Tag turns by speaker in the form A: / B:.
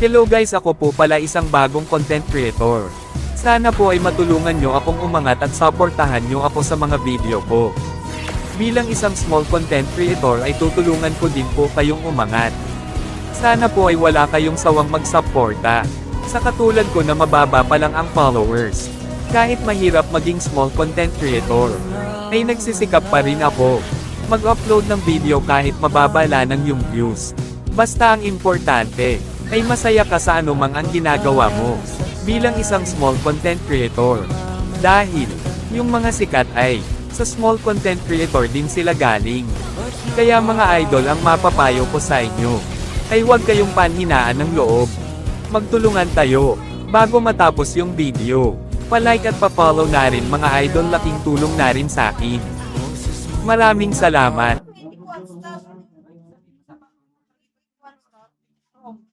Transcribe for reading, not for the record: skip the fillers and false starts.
A: Hello guys, ako po pala isang bagong content creator. Sana po ay matulungan nyo akong umangat at supportahan nyo ako sa mga video ko. Bilang isang small content creator ay tutulungan ko din po kayong umangat. Sana po ay wala kayong sawang magsuporta. Sa katulad ko na mababa pa lang ang followers. Kahit mahirap maging small content creator, ay nagsisikap pa rin ako. Mag-upload ng video kahit mababa lang yung views. Basta ang importante, ay masaya ka sa anumang ang ginagawa mo, bilang isang small content creator. Dahil, yung mga sikat ay, sa small content creator din sila galing. Kaya mga idol ang mapapayo ko sa inyo, ay huwag kayong panhinaan ng loob. Magtulungan tayo, bago matapos yung video. Pa-like at pa-follow na rin mga idol, laking tulong na rin sa akin. Maraming salamat.